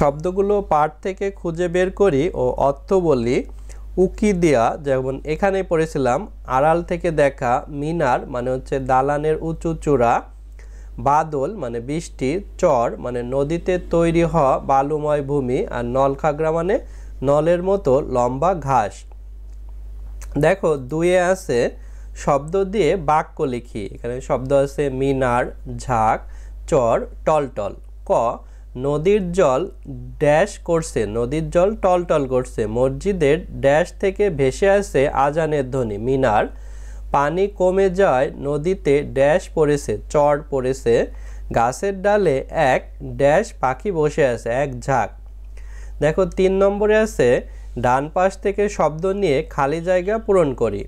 শব্দগুলো পাঠ থেকে খুঁজে বের করি ও অর্থ বলি। উকি দেয়া, যেমন এখানে পড়েছিলাম আড়াল থেকে দেখা। মিনার মানে হচ্ছে দালানের উঁচু চূড়া। বাদল মানে বৃষ্টি। চর মানে নদীতে তৈরি হওয়া বালুময় ভূমি। আর নলখাগড়া মানে নলের মতো লম্বা ঘাস। দেখো দুইয়ে আছে শব্দ দিয়ে বাক্য লিখি। এখানে শব্দ আছে মিনার, ঝাঁক, চর, টলটল। ক, নদীর জল ড্যাশ করছে, নদীর জল টলটল করছে। মসজিদের ড্যাশ থেকে ভেসে আসে আজানের ধ্বনি। মিনার। পানি কমে যায়, নদীতে ড্যাশ পড়েছে, চর পড়েছে। গাছের ডালে এক ড্যাশ পাখি বসে আছে, এক ঝাঁক। দেখো 3 নম্বরে আছে ডান পাশ থেকে শব্দ নিয়ে খালি জায়গা পূরণ করি।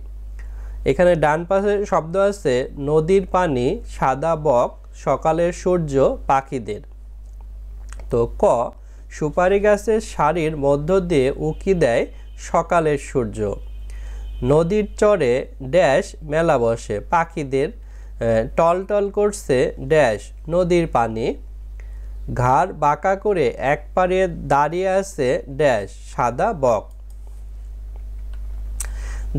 এখানে ডান পাশে শব্দ আছে নদীর পানি, সাদা বক, সকালের সূর্য, পাখিদের। তো ক, সুপারি গাছের সারির মধ্য দিয়ে উকি দেয় সকালের সূর্য। নদীর চরে ড্যাশ মেলা বসে, পাখিদের। টলটল করছে ড্যাশ নদীর পানি। ঘাড় বাঁকা করে এক পারে দাঁড়িয়ে আছে ড্যাশ সাদা বক।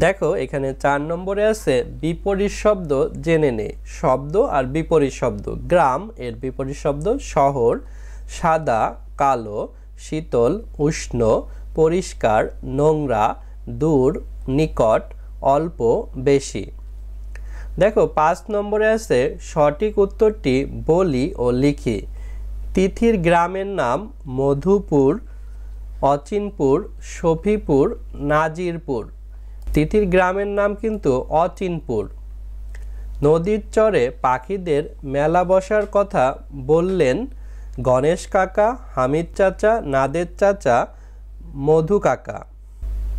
দেখো এখানে 4 নম্বরে আছে বিপরীত শব্দ জেনে নে। শব্দ আর বিপরীত শব্দ। গ্রাম এর বিপরীত শব্দ শহর। সাদা কালো, শীতল উষ্ণ, পরিষ্কার নোংরা, দূর নিকট, অল্প বেশি। দেখো 5 নম্বরে আছে সঠিক উত্তরটি বলি ও লিখি। তিথির গ্রামের নাম মধুপুর, অচিনপুর, শফিপুর, নাজিরপুর। তিথির গ্রামের নাম কিন্তু অচিনপুর। নদীর চরে পাখিদের মেলা বসার কথা বললেন গণেশ কাকা, হামিদ চাচা, নাদের চাচা, মধু কাকা।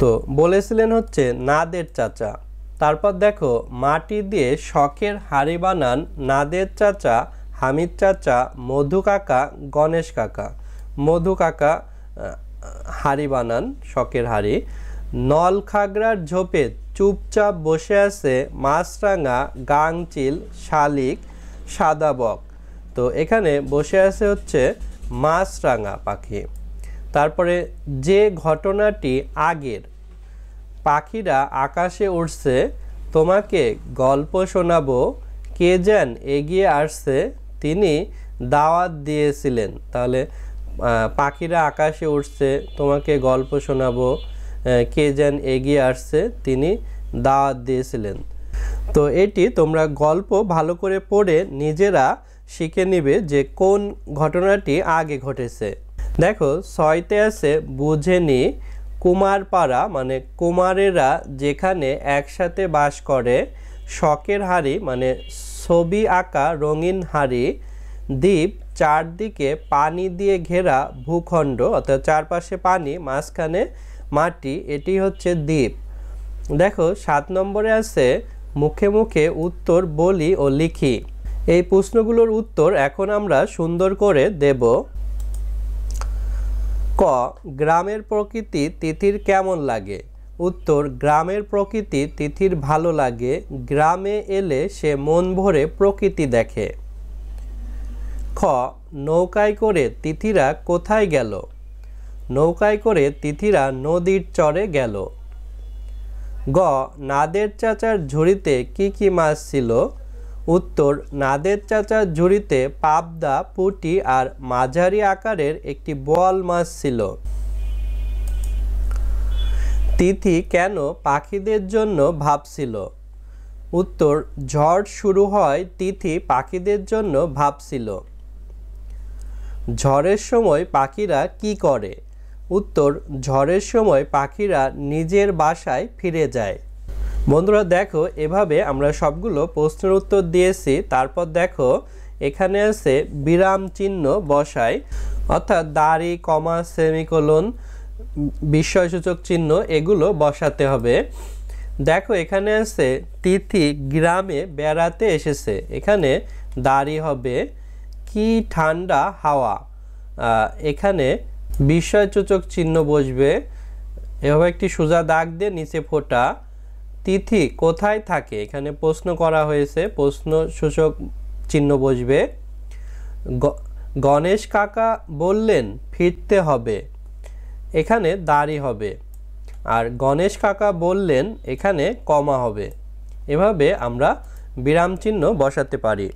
তো বলেছিলেন হচ্ছে নাদের চাচা। তারপর দেখো মাটি দিয়ে শখের হাড়ি বানান নাদের চাচা, হামিদ চাচা, মধু কাকা, গণেশ কাকা। মধু কাকা হাড়ি বানান, শখের হাড়ি। নলখাগড়ার ঝোপে চুপচাপ বসে আছে মাছরাঙা, গাংচিল, শালিক, সাদা বক। তো এখানে বসে আছে হচ্ছে মাছরাঙা পাখি। তারপরে যে ঘটনাটি আগের, পাখিরা আকাশে উড়ছে, তোমাকে গল্প শোনাবো, কে যেন এগিয়ে আসছে, তিনি দাওয়াত দিয়েছিলেন। তাহলে পাখিরা আকাশে উড়ছে, তোমাকে গল্প শোনাবো, কে যেন এগিয়ে আসছে, তিনি দাওয়াত দিয়েছিলেন। তো এটি তোমরা গল্প ভালো করে পড়ে নিজেরা শিখে নিবে যে কোন ঘটনাটি আগে ঘটেছে। দেখো 6তে আছে বুঝেনি। কুমারপাড়া মানে কুমারেরা যেখানে একসাথে বাস করে। শখের হাড়ি মানে ছবি আঁকা রঙিন হাড়ি। দ্বীপ চারদিকে পানি দিয়ে ঘেরা ভূখণ্ড, অর্থাৎ চারপাশে পানি, মাঝখানে মাটি, এটি হচ্ছে দ্বীপ। দেখো 7 নম্বরে আছে মুখে মুখে উত্তর বলি ও লিখি। এই প্রশ্নগুলোর উত্তর এখন আমরা সুন্দর করে দেব। ক, গ্রামের প্রকৃতি তিথির কেমন লাগে? উত্তর, গ্রামের প্রকৃতি তিথির ভালো লাগে। গ্রামে এলে সে মন ভরে প্রকৃতি দেখে। খ, নৌকায় করে তিথিরা কোথায় গেল? নৌকায় করে তিথিরা নদীর চরে গেল। গ, নাদের চাচার ঝুড়িতে কি কি মাছ ছিল? উত্তর, নাদের চাচার ঝুড়িতে পাবদা, পুঁটি আর মাঝারি আকারের একটি বোয়াল মাছ ছিল। তিথি কেন পাখিদের জন্য ভাবছিল? উত্তর, ঝড় শুরু হয় তিথি পাখিদের জন্য ভাবছিল। ঝড়ের সময় পাখিরা কি করে? উত্তর, ঝড়ের সময় পাখিরা নিজের বাসায় ফিরে যায়। বন্ধুরা দেখো এভাবে আমরা সবগুলো প্রশ্নের উত্তর দিয়েছি। তারপর দেখো এখানে আছে বিরাম চিহ্ন বসাই, অর্থাৎ দাড়ি, কমা, সেমিকোলন, বিস্ময়সূচক চিহ্ন এগুলো বসাতে হবে। দেখো এখানে আছে তিথি গ্রামে বেড়াতে এসেছে। এখানে দাড়ি হবে কি ঠান্ডা হাওয়া। এখানে বিস্ময়সূচক চিহ্ন বসবে, এভাবে একটি সোজা দাগ দিয়ে নিচে ফোঁটা। তিথি কোথায় থাকে? এখানে প্রশ্ন করা হয়েছে, প্রশ্ন সূচক চিহ্ন বসবে। গণেশ কাকা বললেন ফিরতে হবে, এখানে দাড়ি হবে। আর গণেশ কাকা বললেন এখানে কমা হবে। এভাবে আমরা বিরাম চিহ্ন বসাতে পারি।